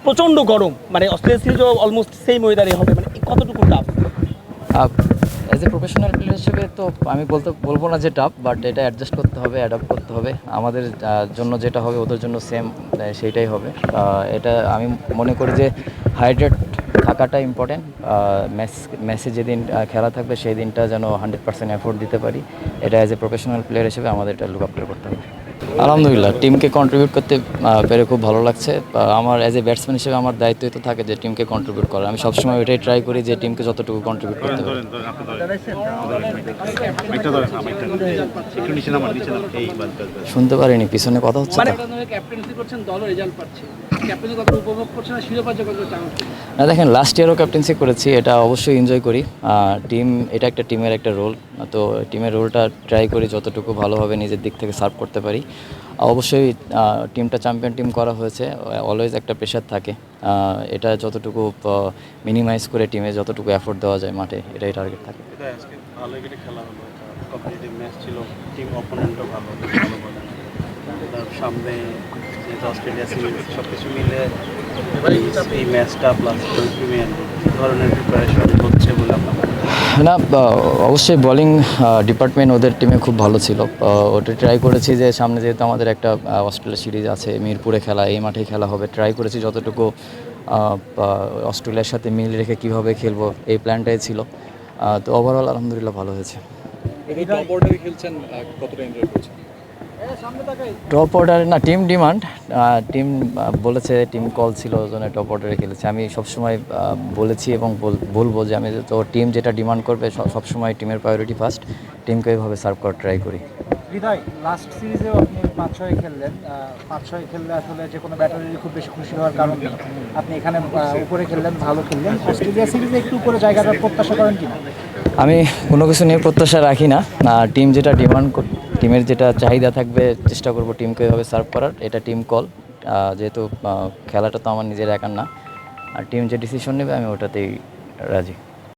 প্রচণ্ড গরম, মানে অস্ট্রেলিয়া সিরিজও অলমোস্ট সেম ওয়েদারে হবে, মানে কতটুকু tough? As a professional player হিসেবে তো আমি বলবো না যে টাফ, বাট এটা অ্যাডজাস্ট করতে হবে, অ্যাডাপ্ট করতে হবে। আমাদের জন্য যেটা হবে ওদের জন্য সেম সেইটাই হবে। এটা আমি মনে করি যে হাইড্রেট থাকাটা ইম্পর্টেন্ট। ম্যাচে যেদিন খেলা থাকবে সেই দিনটা যেন 100% এফোর্ট দিতে পারি, এটা অ্যাজ এ প্রফেশনাল প্লেয়ার হিসেবে আমাদের এটা লুক আপ করতে হবে। আলহামদুলিল্লাহ, টিমকে কন্ট্রিবিউট করতে পেরে খুব ভালো লাগছে। আমার অ্যাজ এ ব্যাটসম্যান হিসেবে আমার দায়িত্বই তো থাকে যে টিমকে কন্ট্রিবিউট করা। আমি সবসময় ওইটাই ট্রাই করি যে টিমকে যতটুকু কন্ট্রিবিউট করতে পারি। শুনতে পারিনি, পিছনে কথা হচ্ছে মানে না। দেখেন, লাস্ট ইয়ারও ক্যাপ্টেন্সি করেছি, এটা অবশ্যই এনজয় করি। এটা একটা টিমের একটা রোল, তো টিমের রোলটা ট্রাই করি যতটুকু ভালোভাবে নিজের দিক থেকে সার্ভ করতে পারি। অবশ্যই টিমটা চ্যাম্পিয়ন টিম করা হয়েছে, অলওয়েজ একটা প্রেশার থাকে। এটা যতটুকু মিনিমাইজ করে টিমে যতটুকু এফোর্ট দেওয়া যায় মাঠে, এটাই টার্গেট থাকে। সামনে অস্ট্রেলিয়া সিরিজ সব কিছু মিলে এই ম্যাচটা প্লাস ধরনের প্রিপারেশন হচ্ছে বলে আপনার? না, অবশ্যই বোলিং ডিপার্টমেন্ট ওদের টিমে খুব ভালো ছিল। ওটা ট্রাই করেছি যে সামনে যেহেতু আমাদের একটা অস্ট্রেলিয়া সিরিজ আছে, মিরপুরে খেলা, এই মাঠেই খেলা হবে, ট্রাই করেছি যতটুকু অস্ট্রেলিয়ার সাথে মিল রেখে কীভাবে খেলবো এই প্ল্যানটাই ছিল। তো ওভারঅল আলহামদুলিল্লাহ ভালো হয়েছে। টপ অর্ডারে না, টিম ডিমান্ড, টিম বলেছে, টিম কল ছিল, ওই জন্য টপ অর্ডারে খেলেছে। আমি সবসময় বলেছি এবং বলবো যে আমি তো টিম যেটা ডিমান্ড করবে সবসময় টিমের প্রায়োরিটি ফার্স্ট, টিমকে এইভাবে সার্ভ করার ট্রাই করি। হৃদয়, লাস্ট সিরিজেও আপনি 5-6 খেললেন। 5-6 খেললে আসলে যে কোনো ব্যাটারেরই খুব বেশি খুশি হওয়ার কারণ নেই। আপনি এখানে উপরে খেললেন, ভালো খেললেন। অস্ট্রেলিয়া সিরিজে একটু উপরে জায়গাটা প্রত্যাশা করেন কিনা? আমি কোনো কিছু নিয়ে প্রত্যাশা রাখি না। টিম যেটা টিমের যেটা চাহিদা থাকবে চেষ্টা করব টিমকে এভাবে সার্ভ করার, এটা টিম কল। যেহেতু খেলাটা তো আমার নিজের একার না, আর টিম যে ডিসিশন নেবে আমি ওটাতেই রাজি।